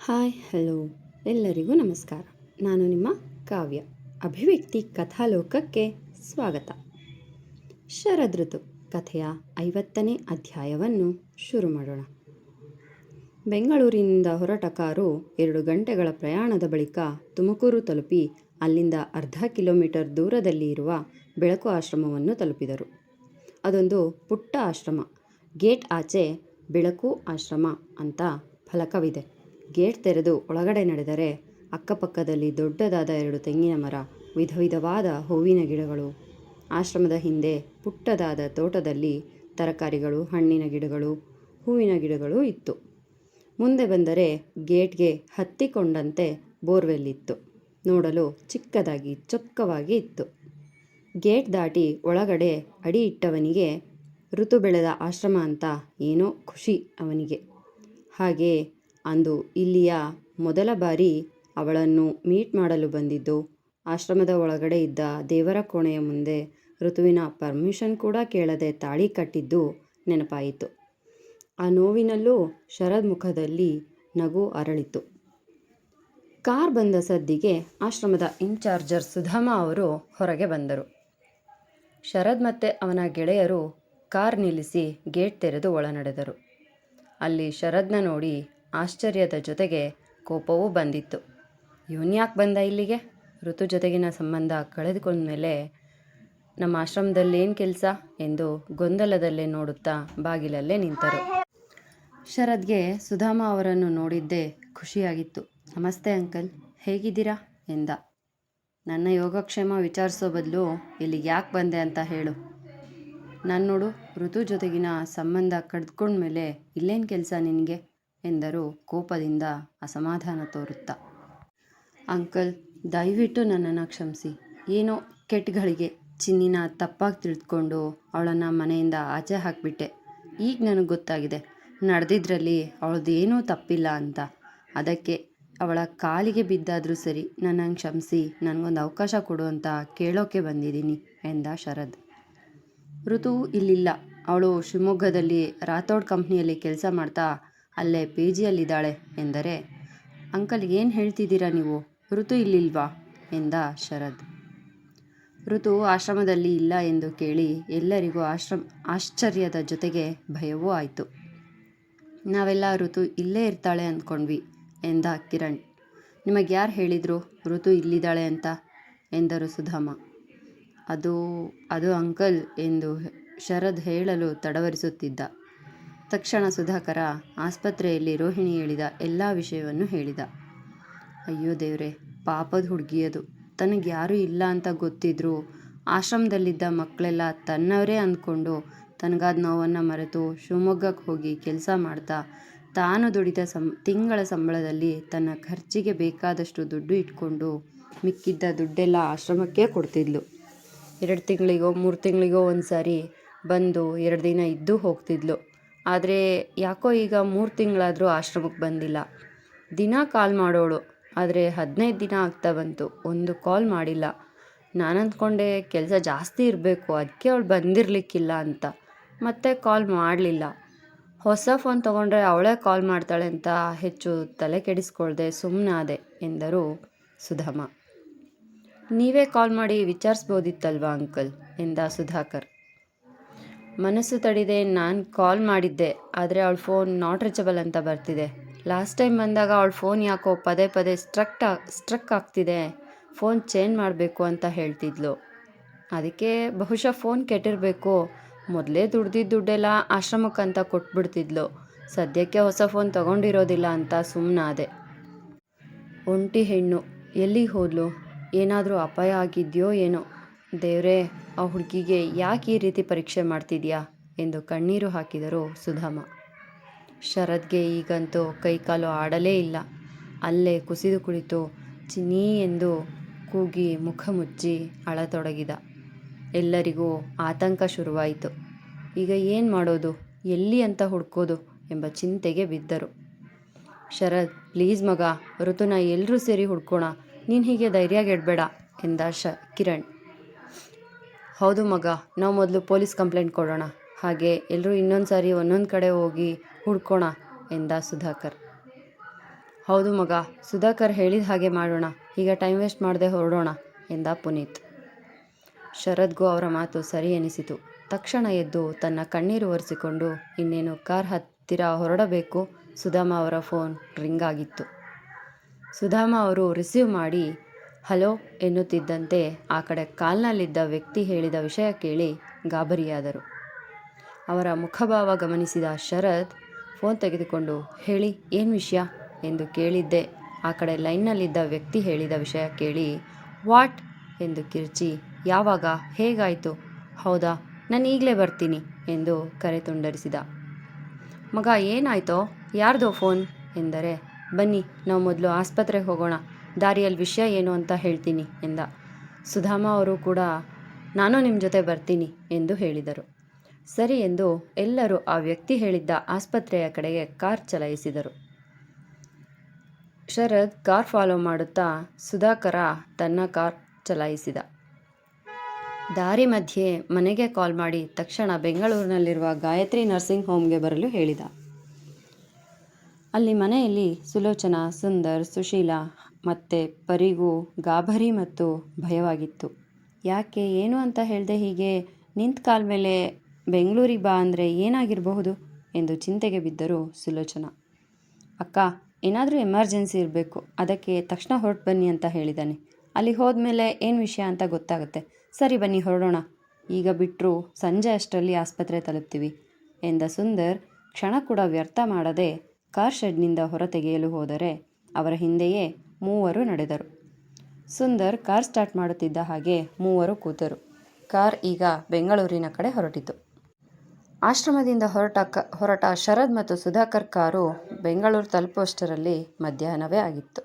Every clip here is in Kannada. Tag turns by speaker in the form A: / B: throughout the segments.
A: ಹಾಯ್ ಹಲೋ ಎಲ್ಲರಿಗೂ ನಮಸ್ಕಾರ. ನಾನು ನಿಮ್ಮ ಕಾವ್ಯ. ಅಭಿವ್ಯಕ್ತಿ ಕಥಾಲೋಕಕ್ಕೆ ಸ್ವಾಗತ. ಶರದ್ ಋತು ಕಥೆಯ 50ನೇ ಅಧ್ಯಾಯವನ್ನು ಶುರು ಮಾಡೋಣ. ಬೆಂಗಳೂರಿನಿಂದ ಹೊರಟ ಕಾರು 2 ಗಂಟೆಗಳ ಪ್ರಯಾಣದ ಬಳಿಕ ತುಮಕೂರು ತಲುಪಿ ಅಲ್ಲಿಂದ ಅರ್ಧ ಕಿಲೋಮೀಟರ್ ದೂರದಲ್ಲಿ ಇರುವ ಬೆಳಕು ಆಶ್ರಮವನ್ನು ತಲುಪಿದರು. ಅದೊಂದು ಪುಟ್ಟ ಆಶ್ರಮ. ಗೇಟ್ ಆಚೆ ಬೆಳಕು ಆಶ್ರಮ ಅಂತ ಫಲಕವಿದೆ. ಗೇಟ್ ತೆರೆದು ಒಳಗಡೆ ನಡೆದರೆ ಅಕ್ಕಪಕ್ಕದಲ್ಲಿ ದೊಡ್ಡದಾದ 2 ತೆಂಗಿನ ಮರ, ವಿಧ ವಿಧವಾದ ಹೂವಿನ ಗಿಡಗಳು. ಆಶ್ರಮದ ಹಿಂದೆ ಪುಟ್ಟದಾದ ತೋಟದಲ್ಲಿ ತರಕಾರಿಗಳು, ಹಣ್ಣಿನ ಗಿಡಗಳು, ಹೂವಿನ ಗಿಡಗಳು ಇತ್ತು. ಮುಂದೆ ಬಂದರೆ ಗೇಟ್ಗೆ ಹತ್ತಿಕೊಂಡಂತೆ ಬೋರ್ವೆಲ್ ಇತ್ತು. ನೋಡಲು ಚಿಕ್ಕದಾಗಿ ಚೊಕ್ಕವಾಗಿ ಇತ್ತು. ಗೇಟ್ ದಾಟಿ ಒಳಗಡೆ ಅಡಿ ಇಟ್ಟವನಿಗೆ ಋತು ಬೆಳೆದ ಆಶ್ರಮ ಅಂತ ಏನೋ ಖುಷಿ ಅವನಿಗೆ. ಹಾಗೆ ಅಂದು ಇಲ್ಲಿಯ ಮೊದಲ ಬಾರಿ ಅವಳನ್ನು ಮೀಟ್ ಮಾಡಲು ಬಂದಿದ್ದು. ಆಶ್ರಮದ ಒಳಗಡೆ ಇದ್ದ ದೇವರ ಕೋಣೆಯ ಮುಂದೆ ಋತುವಿನ ಪರ್ಮಿಷನ್ ಕೂಡ ಕೇಳದೆ ತಾಳಿ ಕಟ್ಟಿದ್ದು ನೆನಪಾಯಿತು. ಆ ನೋವಿನಲ್ಲೂ ಶರದ್ ಮುಖದಲ್ಲಿ ನಗು ಅರಳಿತು. ಕಾರ್ ಬಂದ ಸದ್ದಿಗೆ ಆಶ್ರಮದ ಇನ್ಚಾರ್ಜರ್ ಸುಧಾಮ ಅವರು ಹೊರಗೆ ಬಂದರು. ಶರದ್ ಮತ್ತು ಅವನ ಗೆಳೆಯರು ಕಾರ್ ನಿಲ್ಲಿಸಿ ಗೇಟ್ ತೆರೆದು ಒಳ ನಡೆದರು. ಅಲ್ಲಿ ಶರದ್ನ ನೋಡಿ ಆಶ್ಚರ್ಯದ ಜೊತೆಗೆ ಕೋಪವೂ ಬಂದಿತ್ತು. ಇವನ್ಯಾಕೆ ಬಂದ ಇಲ್ಲಿಗೆ? ಋತು ಜೊತೆಗಿನ ಸಂಬಂಧ ಕಳೆದುಕೊಂಡ್ಮೇಲೆ ನಮ್ಮ ಆಶ್ರಮದಲ್ಲೇನು ಕೆಲಸ ಎಂದು ಗೊಂದಲದಲ್ಲೇ ನೋಡುತ್ತಾ ಬಾಗಿಲಲ್ಲೇ ನಿಂತರು. ಶರದ್ಗೆ ಸುಧಾಮ ಅವರನ್ನು ನೋಡಿದ್ದೇ ಖುಷಿಯಾಗಿತ್ತು. ನಮಸ್ತೆ ಅಂಕಲ್, ಹೇಗಿದ್ದೀರಾ ಎಂದ. ನನ್ನ ಯೋಗಕ್ಷೇಮ ವಿಚಾರಿಸೋ ಬದಲು ಇಲ್ಲಿಗೆ ಯಾಕೆ ಬಂದೆ ಅಂತ ಹೇಳು. ನಾನು ನೋಡು, ಋತು ಜೊತೆಗಿನ ಸಂಬಂಧ ಕಳೆದುಕೊಂಡ್ಮೇಲೆ ಇಲ್ಲೇನು ಕೆಲಸ ನಿನಗೆ ಎಂದರು ಕೋಪದಿಂದ ಅಸಮಾಧಾನ ತೋರುತ್ತಾ. ಅಂಕಲ್, ದಯವಿಟ್ಟು ನನ್ನನ್ನು ಕ್ಷಮಿಸಿ. ಏನೋ ಕೆಟ್ಟಗಳಿಗೆ ಚಿನ್ನಿನ ತಪ್ಪಾಗಿ ತಿಳಿದುಕೊಂಡು ಅವಳನ್ನು ಮನೆಯಿಂದ ಆಚೆ ಹಾಕಿಬಿಟ್ಟೆ. ಈಗ ನನಗೆ ಗೊತ್ತಾಗಿದೆ ನಡೆದಿದ್ರಲ್ಲಿ ಅವಳದ್ದೇನೂ ತಪ್ಪಿಲ್ಲ ಅಂತ. ಅದಕ್ಕೆ ಅವಳ ಕಾಲಿಗೆ ಬಿದ್ದಾದರೂ ಸರಿ ನನ್ನನ್ನು ಕ್ಷಮಿಸಿ ನನಗೊಂದು ಅವಕಾಶ ಕೊಡು ಅಂತ ಕೇಳೋಕ್ಕೆ ಬಂದಿದ್ದೀನಿ ಎಂದ ಶರದ್. ಋತು ಇಲ್ಲಿಲ್ಲ. ಅವಳು ಶಿವಮೊಗ್ಗದಲ್ಲಿ ರಾಥೋಡ್ ಕಂಪ್ನಿಯಲ್ಲಿ ಕೆಲಸ ಮಾಡ್ತಾ ಅಲ್ಲೇ PGಯಲ್ಲಿದ್ದಾಳೆ ಎಂದರೆ, ಅಂಕಲ್ ಏನು ಹೇಳ್ತಿದ್ದೀರಾ ನೀವು? ಋತು ಇಲ್ಲಿಲ್ವಾ ಎಂದ ಶರದ್. ಋತು ಆಶ್ರಮದಲ್ಲಿ ಇಲ್ಲ ಎಂದು ಕೇಳಿ ಎಲ್ಲರಿಗೂ ಆಶ್ಚರ್ಯದ ಜೊತೆಗೆ ಭಯವೂ ಆಯಿತು. ನಾವೆಲ್ಲ ಋತು ಇಲ್ಲೇ ಇರ್ತಾಳೆ ಅಂದ್ಕೊಂಡ್ವಿ ಎಂದ ಕಿರಣ್. ನಿಮಗೆ ಯಾರು ಹೇಳಿದರು ಋತು ಇಲ್ಲಿದ್ದಾಳೆ ಅಂತ ಎಂದರು ಸುಧಾಮ. ಅದು ಅಂಕಲ್ ಎಂದು ಶರದ್ ಹೇಳಲು ತಡವರಿಸುತ್ತಿದ್ದ. ತಕ್ಷಣ ಸುಧಾಕರ ಆಸ್ಪತ್ರೆಯಲ್ಲಿ ರೋಹಿಣಿ ಹೇಳಿದ ಎಲ್ಲ ವಿಷಯವನ್ನು ಹೇಳಿದ. ಅಯ್ಯೋ ದೇವ್ರೆ, ಪಾಪದ ಹುಡುಗಿಯದು. ತನಗೆ ಯಾರೂ ಇಲ್ಲ ಅಂತ ಗೊತ್ತಿದ್ರೂ ಆಶ್ರಮದಲ್ಲಿದ್ದ ಮಕ್ಕಳೆಲ್ಲ ತನ್ನವರೇ ಅಂದ್ಕೊಂಡು ತನಗಾದ ನೋವನ್ನು ಮರೆತು ಶಿವಮೊಗ್ಗಕ್ಕೆ ಹೋಗಿ ಕೆಲಸ ಮಾಡ್ತಾ ತಾನು ದುಡಿದ ತಿಂಗಳ ಸಂಬಳದಲ್ಲಿ ತನ್ನ ಖರ್ಚಿಗೆ ಬೇಕಾದಷ್ಟು ದುಡ್ಡು ಇಟ್ಕೊಂಡು ಮಿಕ್ಕಿದ್ದ ದುಡ್ಡೆಲ್ಲ ಆಶ್ರಮಕ್ಕೆ ಕೊಡ್ತಿದ್ಲು. 2 ತಿಂಗಳಿಗೋ 3 ತಿಂಗಳಿಗೋ ಒಂದು ಸಾರಿ ಬಂದು 2 ದಿನ ಇದ್ದು ಹೋಗ್ತಿದ್ಲು. ಆದರೆ ಯಾಕೋ ಈಗ 3 ತಿಂಗಳಾದರೂ ಆಶ್ರಮಕ್ಕೆ ಬಂದಿಲ್ಲ. ದಿನ ಕಾಲ್ ಮಾಡೋಳು, ಆದರೆ 15 ದಿನ ಆಗ್ತಾ ಬಂತು, ಒಂದು ಕಾಲ್ ಮಾಡಿಲ್ಲ. ನಾನು ಅಂದ್ಕೊಂಡೆ ಕೆಲಸ ಜಾಸ್ತಿ ಇರಬೇಕು, ಅದಕ್ಕೆ ಅವಳು ಬಂದಿರಲಿಕ್ಕಿಲ್ಲ ಅಂತ. ಮತ್ತೆ ಕಾಲ್ ಮಾಡಲಿಲ್ಲ. ಹೊಸ ಫೋನ್ ತೊಗೊಂಡ್ರೆ ಅವಳೇ ಕಾಲ್ ಮಾಡ್ತಾಳೆ ಅಂತ ಹೆಚ್ಚು ತಲೆ ಕೆಡಿಸ್ಕೊಳ್ದೆ ಸುಮ್ಮನಾದೆ ಎಂದರು ಸುಧಾಮ. ನೀವೇ ಕಾಲ್ ಮಾಡಿ ವಿಚಾರಿಸ್ಬೋದಿತ್ತಲ್ವಾ ಅಂಕಲ್ ಎಂದ ಸುಧಾಕರ್. ಮನಸ್ಸು ತಡಿದೆ ನಾನು ಕಾಲ್ ಮಾಡಿದ್ದೆ, ಆದರೆ ಅವಳ ಫೋನ್ ನಾಟ್ ರೀಚಬಲ್ ಅಂತ ಬರ್ತಿದೆ. ಲಾಸ್ಟ್ ಟೈಮ್ ಬಂದಾಗ ಅವಳ ಫೋನ್ ಯಾಕೋ ಪದೇ ಪದೇ ಸ್ಟ್ರಕ್ ಆಗ್ತಿದೆ, ಫೋನ್ ಚೇಂಜ್ ಮಾಡಬೇಕು ಅಂತ ಹೇಳ್ತಿದ್ಲು. ಅದಕ್ಕೆ ಬಹುಶಃ ಫೋನ್ ಕೆಟ್ಟಿರಬೇಕು. ಮೊದಲೇ ದುಡ್ಡೆಲ್ಲ ಆಶ್ರಮಕ್ಕಂತ ಕೊಟ್ಬಿಡ್ತಿದ್ಲು. ಸದ್ಯಕ್ಕೆ ಹೊಸ ಫೋನ್ ತಗೊಂಡಿರೋದಿಲ್ಲ ಅಂತ ಸುಮ್ಮನಾದೆ. ಒಂಟಿ ಹೆಣ್ಣು, ಎಲ್ಲಿಗೆ ಹೋದ್ಲು? ಏನಾದರೂ ಅಪಾಯ ಆಗಿದೆಯೋ ಏನೋ. ದೇವ್ರೇ, ಆ ಹುಡುಗಿಗೆ ಯಾಕೆ ಈ ರೀತಿ ಪರೀಕ್ಷೆ ಮಾಡ್ತಿದ್ಯಾ ಎಂದು ಕಣ್ಣೀರು ಹಾಕಿದರು ಸುಧಾಮ. ಶರದ್ಗೆ ಈಗಂತೂ ಕೈಕಾಲು ಆಡಲೇ ಇಲ್ಲ. ಅಲ್ಲೇ ಕುಸಿದು ಕುಳಿತು ಚಿನ್ನಿ ಎಂದು ಕೂಗಿ ಮುಖ ಮುಚ್ಚಿ ಅಳತೊಡಗಿದ. ಎಲ್ಲರಿಗೂ ಆತಂಕ ಶುರುವಾಯಿತು. ಈಗ ಏನು ಮಾಡೋದು, ಎಲ್ಲಿ ಅಂತ ಹುಡ್ಕೋದು ಎಂಬ ಚಿಂತೆಗೆ ಬಿದ್ದರು. ಶರದ್, ಪ್ಲೀಸ್ ಮಗ, ಋತುನ ಎಲ್ಲರೂ ಸೇರಿ ಹುಡ್ಕೋಣ, ನೀನು ಹೀಗೆ ಧೈರ್ಯಗೆಡಬೇಡ ಎಂದ ಕಿರಣ್. ಹೌದು ಮಗ, ನಾವು ಮೊದಲು ಪೊಲೀಸ್ ಕಂಪ್ಲೇಂಟ್ ಕೊಡೋಣ, ಹಾಗೆ ಎಲ್ಲರೂ ಇನ್ನೊಂದು ಸಾರಿ ಒಂದೊಂದು ಕಡೆ ಹೋಗಿ ಹುಡ್ಕೋಣ ಎಂದ ಸುಧಾಕರ್. ಹೌದು ಮಗ, ಸುಧಾಕರ್ ಹೇಳಿದ ಹಾಗೆ ಮಾಡೋಣ. ಈಗ ಟೈಮ್ ವೇಸ್ಟ್ ಮಾಡದೆ ಹೊರಡೋಣ ಎಂದ ಪುನೀತ್. ಶರದ್ಗೂ ಅವರ ಮಾತು ಸರಿ ಎನಿಸಿತು. ತಕ್ಷಣ ಎದ್ದು ತನ್ನ ಕಣ್ಣೀರು ಒರೆಸಿಕೊಂಡು ಇನ್ನೇನು ಕಾರ್ ಹತ್ತಿರ ಹೊರಡಬೇಕು. ಸುಧಾಮ ಅವರ ಫೋನ್ ರಿಂಗ್ ಆಗಿತ್ತು. ಸುಧಾಮ ಅವರು ರಿಸೀವ್ ಮಾಡಿ ಹಲೋ ಎನ್ನುತ್ತಿದ್ದಂತೆ ಆ ಕಡೆ ಕಾಲ್ನಲ್ಲಿದ್ದ ವ್ಯಕ್ತಿ ಹೇಳಿದ ವಿಷಯ ಕೇಳಿ ಗಾಬರಿಯಾದರು. ಅವರ ಮುಖಭಾವ ಗಮನಿಸಿದ ಶರದ್ ಫೋನ್ ತೆಗೆದುಕೊಂಡು ಹೇಳಿ ಏನು ವಿಷಯ ಎಂದು ಕೇಳಿದ್ದೆ. ಆ ಕಡೆ ಲೈನ್ನಲ್ಲಿದ್ದ ವ್ಯಕ್ತಿ ಹೇಳಿದ ವಿಷಯ ಕೇಳಿ ವಾಟ್ ಎಂದು ಕಿರ್ಚಿ ಯಾವಾಗ, ಹೇಗಾಯಿತು, ಹೌದಾ, ನಾನು ಈಗಲೇ ಬರ್ತೀನಿ ಎಂದು ಕರೆ ತುಂಡರಿಸಿದ. ಮಗ ಏನಾಯ್ತೋ, ಯಾರ್ದೋ ಫೋನ್ ಎಂದರೆ ಬನ್ನಿ ನಾವು ಮೊದಲು ಆಸ್ಪತ್ರೆಗೆ ಹೋಗೋಣ, ದಾರಿಯಲ್ಲಿ ವಿಷಯ ಏನು ಅಂತ ಹೇಳ್ತೀನಿ ಎಂದ. ಸುಧಾಮ ಅವರು ಕೂಡ ನಾನು ನಿಮ್ಮ ಜೊತೆ ಬರ್ತೀನಿ ಎಂದು ಹೇಳಿದರು. ಸರಿ ಎಂದು ಎಲ್ಲರೂ ಆ ವ್ಯಕ್ತಿ ಹೇಳಿದ್ದ ಆಸ್ಪತ್ರೆಯ ಕಡೆಗೆ ಕಾರ್ ಚಲಾಯಿಸಿದರು. ಶರದ್ ಕಾರ್ ಫಾಲೋ ಮಾಡುತ್ತಾ ಸುಧಾಕರ ತನ್ನ ಕಾರ್ ಚಲಾಯಿಸಿದ. ದಾರಿ ಮಧ್ಯೆ ಮನೆಗೆ ಕಾಲ್ ಮಾಡಿ ತಕ್ಷಣ ಬೆಂಗಳೂರಿನಲ್ಲಿರುವ ಗಾಯತ್ರಿ ನರ್ಸಿಂಗ್ ಹೋಮ್ಗೆ ಬರಲು ಹೇಳಿದ. ಅಲ್ಲಿ ಮನೆಯಲ್ಲಿ ಸುಲೋಚನಾ, ಸುಂದರ್, ಸುಶೀಲಾ ಮತ್ತು ಪರಿಗೂ ಗಾಬರಿ ಮತ್ತು ಭಯವಾಗಿತ್ತು. ಯಾಕೆ ಏನು ಅಂತ ಹೇಳ್ದೆ ಹೀಗೆ ನಿಂತ ಕಾಲ ಮೇಲೆ ಬೆಂಗಳೂರಿಗೆ ಬಾ ಅಂದರೆ ಏನಾಗಿರಬಹುದು ಎಂದು ಚಿಂತೆಗೆ ಬಿದ್ದರು ಸುಲೋಚನಾ. ಅಕ್ಕ, ಏನಾದರೂ ಎಮರ್ಜೆನ್ಸಿ ಇರಬೇಕು, ಅದಕ್ಕೆ ತಕ್ಷಣ ಹೊರಟು ಬನ್ನಿ ಅಂತ ಹೇಳಿದ್ದಾನೆ. ಅಲ್ಲಿಗೆ ಹೋದ್ಮೇಲೆ ಏನು ವಿಷಯ ಅಂತ ಗೊತ್ತಾಗುತ್ತೆ. ಸರಿ ಬನ್ನಿ ಹೊರಡೋಣ, ಈಗ ಬಿಟ್ಟರು ಸಂಜೆ ಅಷ್ಟರಲ್ಲಿ ಆಸ್ಪತ್ರೆ ತಲುಪ್ತೀವಿ ಎಂದ ಸುಂದರ್ ಕ್ಷಣ ಕೂಡ ವ್ಯರ್ಥ ಮಾಡದೆ ಕಾರ್ ಶೆಡ್ನಿಂದ ಹೊರ ತೆಗೆಯಲು ಹೋದರೆ ಅವರ ಹಿಂದೆಯೇ ಮೂವರು ನಡೆದರು. ಸುಂದರ್ ಕಾರ್ ಸ್ಟಾರ್ಟ್ ಮಾಡುತ್ತಿದ್ದ ಹಾಗೆ ಮೂವರು ಕೂತರು. ಕಾರ್ ಈಗ ಬೆಂಗಳೂರಿನ ಕಡೆ ಹೊರಟಿತು. ಆಶ್ರಮದಿಂದ ಹೊರಟ ಶರದ್ ಮತ್ತು ಸುಧಾಕರ್ ಕಾರು ಬೆಂಗಳೂರು ತಲುಪುವಷ್ಟರಲ್ಲಿ ಮಧ್ಯಾಹ್ನವೇ ಆಗಿತ್ತು.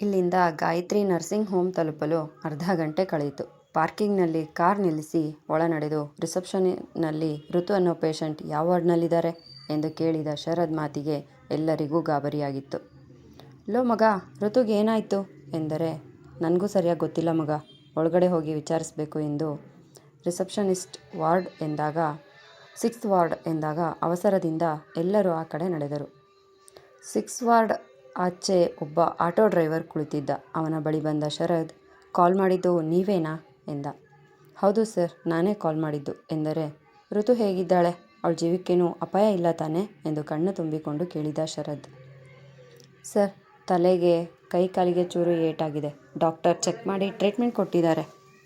A: ಇಲ್ಲಿಂದ ಗಾಯತ್ರಿ ನರ್ಸಿಂಗ್ ಹೋಮ್ ತಲುಪಲು ಅರ್ಧ ಗಂಟೆ ಕಳೆಯಿತು. ಪಾರ್ಕಿಂಗ್ನಲ್ಲಿ ಕಾರ್ ನಿಲ್ಲಿಸಿ ಒಳ ನಡೆದು ರಿಸೆಪ್ಷನ್ನಲ್ಲಿ ಋತು ಅನ್ನೋ ಪೇಷಂಟ್ ಯಾವ ವಾರ್ಡ್ನಲ್ಲಿದ್ದಾರೆ ಎಂದು ಕೇಳಿದ ಶರದ್ ಮಾತಿಗೆ ಎಲ್ಲರಿಗೂ ಗಾಬರಿಯಾಗಿತ್ತು. ಲೋ ಮಗ, ಋತುಗೆ ಏನಾಯಿತು ಎಂದರೆ ನನಗೂ ಸರಿಯಾಗಿ ಗೊತ್ತಿಲ್ಲ ಮಗ, ಒಳಗಡೆ ಹೋಗಿ ವಿಚಾರಿಸಬೇಕು ಎಂದು ರಿಸೆಪ್ಷನಿಸ್ಟ್ ವಾರ್ಡ್ ಎಂದಾಗ 6th ವಾರ್ಡ್ ಎಂದಾಗ ಅವಸರದಿಂದ ಎಲ್ಲರೂ ಆ ಕಡೆ ನಡೆದರು. 6th ವಾರ್ಡ್ ಆಚೆ ಒಬ್ಬ ಆಟೋ ಡ್ರೈವರ್ ಕುಳಿತಿದ್ದ. ಅವನ ಬಳಿ ಬಂದ ಶರದ್ ಕಾಲ್ ಮಾಡಿದ್ದು ನೀವೇನಾ ಎಂದ. ಹೌದು ಸರ್, ನಾನೇ ಕಾಲ್ ಮಾಡಿದ್ದು ಎಂದರೆ ಋತು ಹೇಗಿದ್ದಾಳೆ, ಅವಳ ಜೀವಕ್ಕೇನೂ ಅಪಾಯ ಇಲ್ಲ ತಾನೆ ಎಂದು ಕಣ್ಣು ತುಂಬಿಕೊಂಡು ಕೇಳಿದ ಶರದ್. ಸರ್, ತಲೆಗೆ ಕೈ ಕಾಲಿಗೆ ಚೂರು ಏಟಾಗಿದೆ, ಡಾಕ್ಟರ್ ಚೆಕ್ ಮಾಡಿ ಟ್ರೀಟ್ಮೆಂಟ್ ಕೊಟ್ಟಿದ್ದಾರೆ,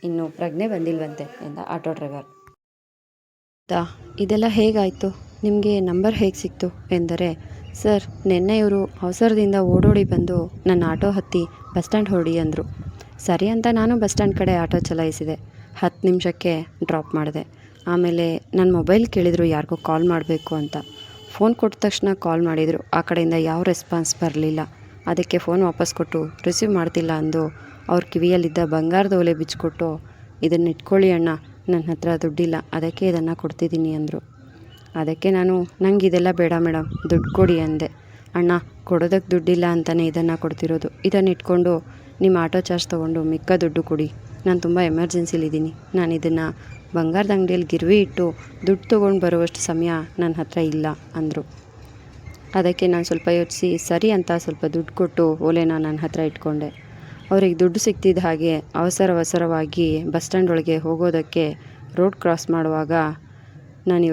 A: ಇನ್ನೂ ಪ್ರಜ್ಞೆ ಬಂದಿಲ್ವಂತೆ ಎಂದ ಆಟೋ ಡ್ರೈವರ್. ಇದೆಲ್ಲ ಹೇಗಾಯಿತು, ನಿಮಗೆ ನಂಬರ್ ಹೇಗೆ ಸಿಕ್ತು ಎಂದರೆ ಸರ್, ನಿನ್ನೆ ಇವರು ಅವಸರದಿಂದ ಓಡೋಡಿ ಬಂದು ನನ್ನ ಆಟೋ ಹತ್ತಿ ಬಸ್ ಸ್ಟ್ಯಾಂಡ್ ಹೊರಡಿ ಅಂದರು. ಸರಿ ಅಂತ ನಾನು ಬಸ್ ಸ್ಟ್ಯಾಂಡ್ ಕಡೆ ಆಟೋ ಚಲಾಯಿಸಿದೆ. 10 ನಿಮಿಷಕ್ಕೆ ಡ್ರಾಪ್ ಮಾಡಿದೆ. ಆಮೇಲೆ ನನ್ನ ಮೊಬೈಲ್ ಕೇಳಿದರು ಯಾರಿಗೂ ಕಾಲ್ ಮಾಡಬೇಕು ಅಂತ. ಫೋನ್ ಕೊಟ್ಟ ತಕ್ಷಣ ಕಾಲ್ ಮಾಡಿದರು. ಆ ಕಡೆಯಿಂದ ಯಾವ ರೆಸ್ಪಾನ್ಸ್ ಬರಲಿಲ್ಲ. ಅದಕ್ಕೆ ಫೋನ್ ವಾಪಸ್ ಕೊಟ್ಟು ರಿಸೀವ್ ಮಾಡ್ತಿಲ್ಲ ಅಂದು ಅವ್ರ ಕಿವಿಯಲ್ಲಿದ್ದ ಬಂಗಾರದ ಓಲೆ ಬಿಚ್ಚಿಕೊಟ್ಟು ಇದನ್ನು ಇಟ್ಕೊಳ್ಳಿ ಅಣ್ಣ, ನನ್ನ ಹತ್ರ ದುಡ್ಡಿಲ್ಲ, ಅದಕ್ಕೆ ಇದನ್ನು ಕೊಡ್ತಿದ್ದೀನಿ ಅಂದರು. ಅದಕ್ಕೆ ನಾನು ನಂಗೆ ಇದೆಲ್ಲ ಬೇಡ ಮೇಡಮ್, ದುಡ್ಡು ಕೊಡಿ ಅಂದೆ. ಅಣ್ಣ, ಕೊಡೋದಕ್ಕೆ ದುಡ್ಡಿಲ್ಲ ಅಂತಲೇ ಇದನ್ನು ಕೊಡ್ತಿರೋದು, ಇದನ್ನು ಇಟ್ಕೊಂಡು ನಿಮ್ಮ ಆಟೋ ಚಾರ್ಜ್ ತೊಗೊಂಡು ಮಿಕ್ಕ ದುಡ್ಡು ಕೊಡಿ, ನಾನು ತುಂಬ ಎಮರ್ಜೆನ್ಸಿಲಿದ್ದೀನಿ, ನಾನು ಇದನ್ನು ಬಂಗಾರದ ಅಂಗಡಿಯಲ್ಲಿ ಗಿರ್ವಿ ಇಟ್ಟು ದುಡ್ಡು ತೊಗೊಂಡು ಬರುವಷ್ಟು ಸಮಯ ನನ್ನ ಹತ್ರ ಇಲ್ಲ ಅಂದರು. ಅದಕ್ಕೆ ನಾನು ಸ್ವಲ್ಪ ಯೋಚಿಸಿ ಸರಿ ಅಂತ ಸ್ವಲ್ಪ ದುಡ್ಡು ಕೊಟ್ಟು ಓಲೆನ ನನ್ನ ಹತ್ರ ಇಟ್ಕೊಂಡೆ. ಅವ್ರಿಗೆ ದುಡ್ಡು ಸಿಗ್ತಿದ್ದ ಹಾಗೆ ಅವಸರವಾಗಿ ಬಸ್ ಸ್ಟ್ಯಾಂಡ್ ಒಳಗೆ ಹೋಗೋದಕ್ಕೆ ರೋಡ್ ಕ್ರಾಸ್ ಮಾಡುವಾಗ ನಾನು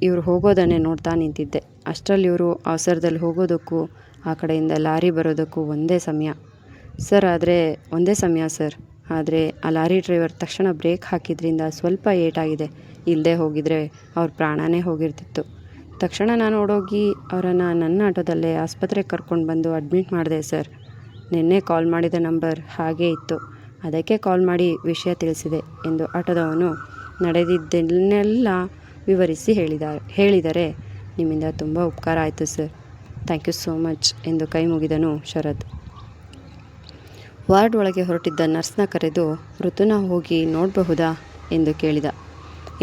A: ಇವರು ಹೋಗೋದನ್ನೇ ನೋಡ್ತಾ ನಿಂತಿದ್ದೆ. ಅಷ್ಟರಲ್ಲಿ ಇವರು ಅವಸರದಲ್ಲಿ ಹೋಗೋದಕ್ಕೂ ಆ ಕಡೆಯಿಂದ ಲಾರಿ ಬರೋದಕ್ಕೂ ಒಂದೇ ಸಮಯ ಸರ್. ಆದರೆ ಆ ಲಾರಿ ಡ್ರೈವರ್ ತಕ್ಷಣ ಬ್ರೇಕ್ ಹಾಕಿದ್ರಿಂದ ಸ್ವಲ್ಪ ಏಟಾಗಿದೆ, ಇಲ್ಲದೆ ಹೋಗಿದ್ರೆ ಅವ್ರ ಪ್ರಾಣನೇ ಹೋಗಿರ್ತಿತ್ತು. ತಕ್ಷಣ ನಾನು ಓಡೋಗಿ ಅವರನ್ನು ನನ್ನ ಆಟೋದಲ್ಲೇ ಆಸ್ಪತ್ರೆಗೆ ಕರ್ಕೊಂಡು ಬಂದು ಅಡ್ಮಿಟ್ ಮಾಡಿದೆ ಸರ್. ನಿನ್ನೆ ಕಾಲ್ ಮಾಡಿದ ನಂಬರ್ ಹಾಗೇ ಇತ್ತು, ಅದಕ್ಕೆ ಕಾಲ್ ಮಾಡಿ ವಿಷಯ ತಿಳಿಸಿದೆ ಎಂದು ಆಟೋದವನು ನಡೆದಿದ್ದನ್ನೆಲ್ಲ ವಿವರಿಸಿ ಹೇಳಿದರೆ ನಿಮ್ಮಿಂದ ತುಂಬ ಉಪಕಾರ ಆಯಿತು sir, thank you so much ಎಂದು ಕೈ ಮುಗಿದನು ಶರದ್. ವಾರ್ಡ್ ಒಳಗೆ ಹೊರಟಿದ್ದ ನರ್ಸ್ನ ಕರೆದು ಋತುನ ಹೋಗಿ ನೋಡಬಹುದಾ ಎಂದು ಕೇಳಿದ.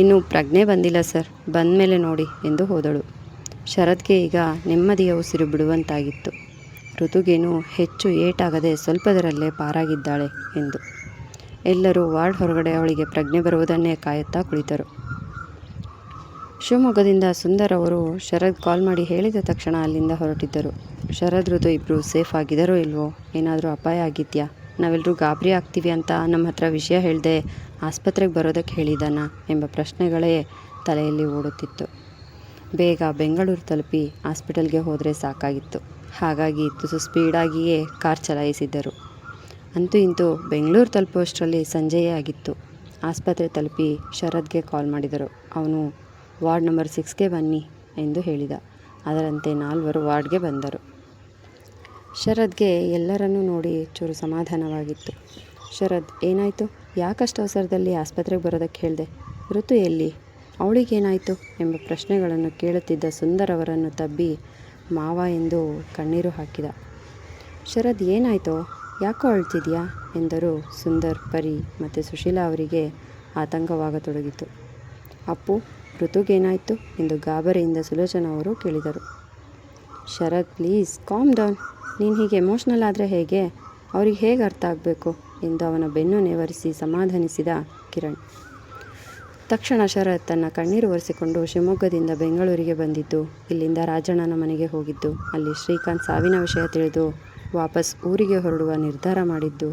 A: ಇನ್ನೂ ಪ್ರಜ್ಞೆ ಬಂದಿಲ್ಲ ಸರ್, ಬಂದ ಮೇಲೆ ನೋಡಿ ಎಂದು ಹೋದಳು. ಶರದ್ಗೆ ಈಗ ನೆಮ್ಮದಿಯ ಉಸಿರು ಬಿಡುವಂತಾಗಿತ್ತು. ಋತುಗೇನು ಹೆಚ್ಚು ಏಟಾಗದೆ ಸ್ವಲ್ಪದರಲ್ಲೇ ಪಾರಾಗಿದ್ದಾಳೆ ಎಂದು. ಎಲ್ಲರೂ ವಾರ್ಡ್ ಹೊರಗಡೆ ಅವಳಿಗೆ ಪ್ರಜ್ಞೆ ಬರುವುದನ್ನೇ ಕಾಯುತ್ತಾ ಕುಳಿತರು. ಶಿವಮೊಗ್ಗದಿಂದ ಸುಂದರ್ ಅವರು ಶರದ್ ಕಾಲ್ ಮಾಡಿ ಹೇಳಿದ ತಕ್ಷಣ ಅಲ್ಲಿಂದ ಹೊರಟಿದ್ದರು. ಶರದ್ ಋತು ಇಬ್ಬರು ಸೇಫ್ ಆಗಿದ್ದಾರೋ ಇಲ್ವೋ, ಏನಾದರೂ ಅಪಾಯ ಆಗಿದೆಯಾ, ನಾವೆಲ್ಲರೂ ಗಾಬರಿ ಆಗ್ತೀವಿ ಅಂತ ನಮ್ಮ ಹತ್ರ ವಿಷಯ ಹೇಳಿದೆ ಆಸ್ಪತ್ರೆಗೆ ಬರೋದಕ್ಕೆ ಹೇಳಿದಾನ ಎಂಬ ಪ್ರಶ್ನೆಗಳೇ ತಲೆಯಲ್ಲಿ ಓಡುತ್ತಿತ್ತು. ಬೇಗ ಬೆಂಗಳೂರು ತಲುಪಿ ಹಾಸ್ಪಿಟಲ್ಗೆ ಹೋದರೆ ಸಾಕಾಗಿತ್ತು. ಹಾಗಾಗಿ ತುಸು ಸ್ಪೀಡಾಗಿಯೇ ಕಾರ್ ಚಲಾಯಿಸಿದ್ದರು. ಅಂತೂ ಇಂತೂ ಬೆಂಗಳೂರು ತಲುಪುವಷ್ಟರಲ್ಲಿ ಸಂಜೆಯೇ ಆಗಿತ್ತು. ಆಸ್ಪತ್ರೆ ತಲುಪಿ ಶರದ್ಗೆ ಕಾಲ್ ಮಾಡಿದರು. ಅವನು ವಾರ್ಡ್ ನಂಬರ್ 6ಗೆ ಬನ್ನಿ ಎಂದು ಹೇಳಿದ. ಅದರಂತೆ 4 ವಾರ್ಡ್ಗೆ ಬಂದರು. ಶರದ್ಗೆ ಎಲ್ಲರನ್ನೂ ನೋಡಿ ಚೂರು ಸಮಾಧಾನವಾಗಿತ್ತು. ಶರದ್, ಏನಾಯಿತು? ಯಾಕಷ್ಟು ಅವಸರದಲ್ಲಿ ಆಸ್ಪತ್ರೆಗೆ ಬರೋದಕ್ಕೆ ಹೇಳಿದೆ? ಋತು ಎಲ್ಲಿ? ಅವಳಿಗೇನಾಯಿತು ಎಂಬ ಪ್ರಶ್ನೆಗಳನ್ನು ಕೇಳುತ್ತಿದ್ದ ಸುಂದರ್ ಅವರನ್ನು ತಬ್ಬಿ ಮಾವ ಎಂದು ಕಣ್ಣೀರು ಹಾಕಿದ. ಶರದ್, ಏನಾಯಿತೋ? ಯಾಕೋ ಅಳ್ತಿದ್ಯಾ ಎಂದರು ಸುಂದರ್, ಪರಿ ಮತ್ತು ಸುಶೀಲಾ ಅವರಿಗೆ ಆತಂಕವಾಗತೊಡಗಿತು. ಅಪ್ಪು, ಋತುಗೇನಾಯಿತು ಎಂದು ಗಾಬರಿಯಿಂದ ಸುಲೋಚನಾ ಅವರು ಕೇಳಿದರು. Sharad, please calm down. ನೀನು ಹೀಗೆ ಎಮೋಷ್ನಲ್ ಆದರೆ ಹೇಗೆ? ಅವ್ರಿಗೆ ಹೇಗೆ ಅರ್ಥ ಆಗಬೇಕು ಎಂದು ಅವನ ಬೆನ್ನು ನೇವರಿಸಿ ಸಮಾಧಾನಿಸಿದ ಕಿರಣ್. ತಕ್ಷಣ ಶರತ್ ತನ್ನ ಕಣ್ಣೀರು ಒರೆಸಿಕೊಂಡು ಶಿವಮೊಗ್ಗದಿಂದ ಬೆಂಗಳೂರಿಗೆ ಬಂದಿದ್ದು, ಇಲ್ಲಿಂದ ರಾಜಣ್ಣನ ಮನೆಗೆ ಹೋಗಿದ್ದು, ಅಲ್ಲಿ ಶ್ರೀಕಾಂತ್ ಸಾವಿನ ವಿಷಯ ತಿಳಿದು ವಾಪಸ್ ಊರಿಗೆ ಹೊರಡುವ ನಿರ್ಧಾರ ಮಾಡಿದ್ದು,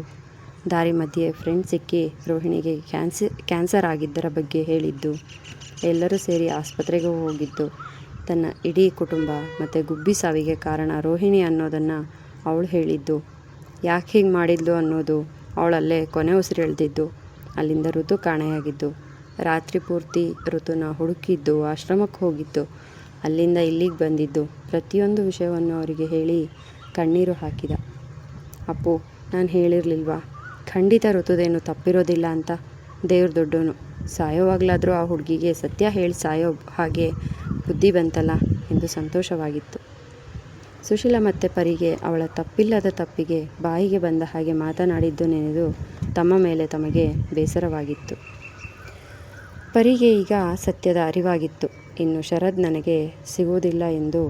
A: ದಾರಿ ಮಧ್ಯೆ ಫ್ರೆಂಡ್ ಸಿಕ್ಕಿ ರೋಹಿಣಿಗೆ ಕ್ಯಾನ್ಸರ್ ಆಗಿದ್ದರ ಬಗ್ಗೆ ಹೇಳಿದ್ದು, ಎಲ್ಲರೂ ಸೇರಿ ಆಸ್ಪತ್ರೆಗೆ ಹೋಗಿದ್ದು, ತನ್ನ ಇಡೀ ಕುಟುಂಬ ಮತ್ತು ಗುಬ್ಬಿ ಸಾವಿಗೆ ಕಾರಣ ರೋಹಿಣಿ ಅನ್ನೋದನ್ನು ಅವಳು ಹೇಳಿದ್ದು, ಯಾಕೆ ಹೀಗೆ ಮಾಡಿದ್ಲು ಅನ್ನೋದು, ಅವಳಲ್ಲೇ ಕೊನೆ ಉಸಿರೆಳೆದಿದ್ದು, ಅಲ್ಲಿಂದ ಋತು ಕಾಣೆಯಾಗಿದ್ದು, ರಾತ್ರಿ ಪೂರ್ತಿ ಋತುನ ಹುಡುಕಿದ್ದು, ಆಶ್ರಮಕ್ಕೆ ಹೋಗಿದ್ದು, ಅಲ್ಲಿಂದ ಇಲ್ಲಿಗೆ ಬಂದಿದ್ದು, ಪ್ರತಿಯೊಂದು ವಿಷಯವನ್ನು ಅವರಿಗೆ ಹೇಳಿ ಕಣ್ಣೀರು ಹಾಕಿದ. ಅಪ್ಪು, ನಾನು ಹೇಳಿರಲಿಲ್ವಾ ಖಂಡಿತ ಋತುದೇನು ತಪ್ಪಿರೋದಿಲ್ಲ ಅಂತ? ದೇವ್ರ ದೊಡ್ಡವನು, ಸಾಯೋವಾಗಲಾದರೂ ಆ ಹುಡುಗಿಗೆ ಸತ್ಯ ಹೇಳಿ ಸಾಯೋ ಹಾಗೆ ಬುದ್ಧಿ ಬಂತಲ್ಲ ಎಂದು ಸಂತೋಷವಾಗಿತ್ತು. ಸುಶೀಲಾ ಮತ್ತು ಪರಿಗೆ ಅವಳ ತಪ್ಪಿಲ್ಲದ ತಪ್ಪಿಗೆ ಬಾಯಿಗೆ ಬಂದ ಹಾಗೆ ಮಾತನಾಡಿದ್ದು ನೆನೆದು ತಮ್ಮ ಮೇಲೆ ತಮಗೆ ಬೇಸರವಾಗಿತ್ತು. ಪರಿಗೆ ಈಗ ಸತ್ಯದ ಅರಿವಾಗಿತ್ತು. ಇನ್ನು ಶರದ್ ನನಗೆ ಸಿಗುವುದಿಲ್ಲ ಎಂದು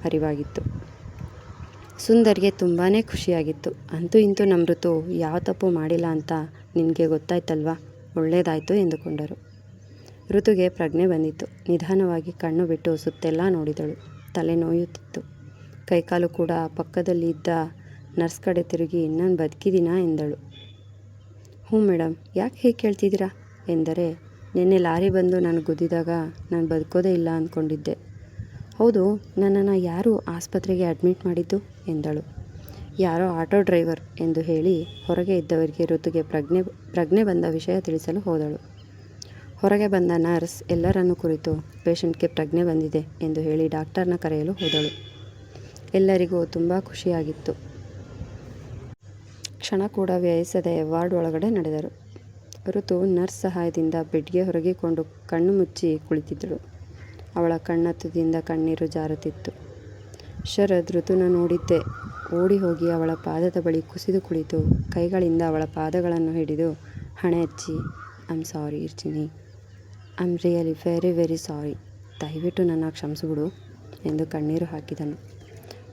A: ಅರಿವಾಗಿತ್ತು. ಸುಂದರ್ಗೆ ತುಂಬಾ ಖುಷಿಯಾಗಿತ್ತು. ಅಂತೂ ಇಂತೂ ನಮ್ಮ ಋತು ಯಾವ ತಪ್ಪು ಮಾಡಿಲ್ಲ ಅಂತ ನಿನಗೆ ಗೊತ್ತಾಯ್ತಲ್ವಾ, ಒಳ್ಳೆಯದಾಯಿತು ಎಂದುಕೊಂಡರು. ಋತುಗೆ ಪ್ರಜ್ಞೆ ಬಂದಿತ್ತು. ನಿಧಾನವಾಗಿ ಕಣ್ಣು ಬಿಟ್ಟು ಸುತ್ತೆಲ್ಲ ನೋಡಿದಳು. ತಲೆ ನೋಯುತ್ತಿತ್ತು. ಕೈಕಾಲು ಕೂಡ ಪಕ್ಕದಲ್ಲಿ ಇದ್ದ ನರ್ಸ್ ಕಡೆ ತಿರುಗಿ, ನಾನು ಬದುಕಿದ್ದೀನಾ ಎಂದಳು. ಹ್ಞೂ ಮೇಡಮ್, ಯಾಕೆ ಹೇಗೆ ಕೇಳ್ತಿದ್ದೀರಾ ಎಂದರೆ, ನಿನ್ನೆ ಲಾರಿ ಬಂದು ನಾನು ಗುದ್ದಿದಾಗ ನಾನು ಬದುಕೋದೇ ಇಲ್ಲ ಅಂದ್ಕೊಂಡಿದ್ದೆ. ಹೌದು, ನನ್ನನ್ನು ಯಾರು ಆಸ್ಪತ್ರೆಗೆ ಅಡ್ಮಿಟ್ ಮಾಡಿದ್ದು ಎಂದಳು. ಯಾರೋ ಆಟೋ ಡ್ರೈವರ್ ಎಂದು ಹೇಳಿ ಹೊರಗೆ ಇದ್ದವರಿಗೆ ಋತುಗೆ ಪ್ರಜ್ಞೆ ಬಂದ ವಿಷಯ ತಿಳಿಸಲು ಹೋದಳು. ಹೊರಗೆ ಬಂದ ನರ್ಸ್ ಎಲ್ಲರನ್ನೂ ಕುರಿತು, ಪೇಷಂಟ್ಗೆ ಪ್ರಜ್ಞೆ ಬಂದಿದೆ ಎಂದು ಹೇಳಿ ಡಾಕ್ಟರ್ನ ಕರೆಯಲು ಹೋದಳು. ಎಲ್ಲರಿಗೂ ತುಂಬ ಖುಷಿಯಾಗಿತ್ತು. ಕ್ಷಣ ಕೂಡ ವ್ಯಯಿಸದೆ ವಾರ್ಡ್ ಒಳಗಡೆ ನಡೆದರು. ಋತು ನರ್ಸ್ ಸಹಾಯದಿಂದ ಬೆಡ್ಗೆ ಹೊರಗಿಕೊಂಡು ಕಣ್ಣು ಮುಚ್ಚಿ ಕುಳಿತಿದ್ದಳು. ಅವಳ ಕಣ್ಣ ತುದಿಯಿಂದ ಕಣ್ಣೀರು ಜಾರುತ್ತಿತ್ತು. ಶರದ್ ಋತುನ ನೋಡಿದ್ದೆ ಓಡಿ ಹೋಗಿ ಅವಳ ಪಾದದ ಬಳಿ ಕುಸಿದು ಕುಳಿತು ಕೈಗಳಿಂದ ಅವಳ ಪಾದಗಳನ್ನು ಹಿಡಿದು ಹಣೆ ಹಚ್ಚಿ, ಐಮ್ ಸಾರಿ ಇರ್ಚಿನಿ, I'm really very very sorry, ದಯವಿಟ್ಟು ನನ್ನ ಕ್ಷಮಿಸಿಬಿಡು ಎಂದು ಕಣ್ಣೀರು ಹಾಕಿದನು.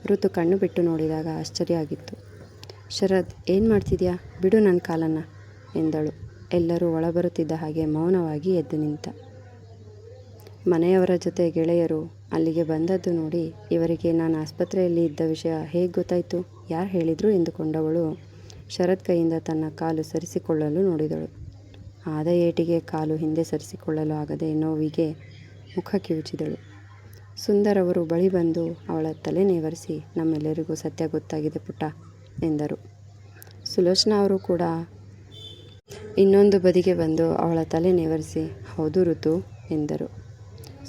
A: ಋತು ಕಣ್ಣು ಬಿಟ್ಟು ನೋಡಿದಾಗ ಆಶ್ಚರ್ಯ ಆಗಿತ್ತು. ಶರದ್, ಏನು ಮಾಡ್ತಿದ್ಯಾ, ಬಿಡು ನನ್ನ ಕಾಲನ್ನು ಎಂದಳು. ಎಲ್ಲರೂ ಒಳಬರುತ್ತಿದ್ದ ಹಾಗೆ ಮೌನವಾಗಿ ಎದ್ದು ನಿಂತ. ಮನೆಯವರ ಜೊತೆ ಗೆಳೆಯರು ಅಲ್ಲಿಗೆ ಬಂದದ್ದು ನೋಡಿ ಇವರಿಗೆ ನಾನು ಆಸ್ಪತ್ರೆಯಲ್ಲಿ ಇದ್ದ ವಿಷಯ ಹೇಗೆ ಗೊತ್ತಾಯಿತು, ಯಾರು ಹೇಳಿದರು ಎಂದುಕೊಂಡವಳು ಶರದ್ ಕೈಯಿಂದ ತನ್ನ ಕಾಲು ಸರಿಸಿಕೊಳ್ಳಲು ನೋಡಿದಳು. ಆದ ಏಟಿಗೆ ಕಾಲು ಹಿಂದೆ ಸರಿಸಿಕೊಳ್ಳಲು ಆಗದೆ ನೋವಿಗೆ ಮುಖ ಕಿವುಚಿದಳು. ಸುಂದರ್ ಅವರು ಬಳಿ ಬಂದು ಅವಳ ತಲೆ ನೇವರಿಸಿ, ನಮ್ಮೆಲ್ಲರಿಗೂ ಸತ್ಯ ಗೊತ್ತಾಗಿದೆ ಪುಟ್ಟ ಎಂದರು. ಸುಲೋಚನಾ ಅವರು ಕೂಡ ಇನ್ನೊಂದು ಬದಿಗೆ ಬಂದು ಅವಳ ತಲೆ ನೇವರಿಸಿ, ಹೌದು ಋತು ಎಂದರು.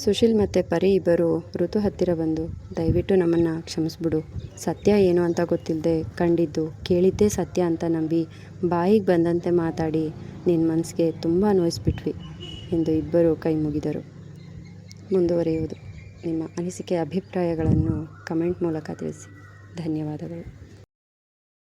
A: ಸುಶೀಲ್ ಮತ್ತು ಪರಿ ಇಬ್ಬರು ಋತು ಹತ್ತಿರ ಬಂದು, ದಯವಿಟ್ಟು ನಮ್ಮನ್ನು ಕ್ಷಮಿಸ್ಬಿಡು, ಸತ್ಯ ಏನು ಅಂತ ಗೊತ್ತಿಲ್ಲದೆ ಕಂಡಿದ್ದು ಕೇಳಿದ್ದೇ ಸತ್ಯ ಅಂತ ನಂಬಿ ಬಾಯಿಗೆ ಬಂದಂತೆ ಮಾತಾಡಿ ನಿನ್ನ ಮನಸ್ಸಿಗೆ ತುಂಬ ನೋಯಿಸ್ಬಿಟ್ವಿ ಎಂದು ಇಬ್ಬರು ಕೈ ಮುಗಿದರು. ಮುಂದುವರಿಯುವುದು. ನಿಮ್ಮ ಅನಿಸಿಕೆ ಅಭಿಪ್ರಾಯಗಳನ್ನು ಕಮೆಂಟ್ ಮೂಲಕ ತಿಳಿಸಿ. ಧನ್ಯವಾದಗಳು.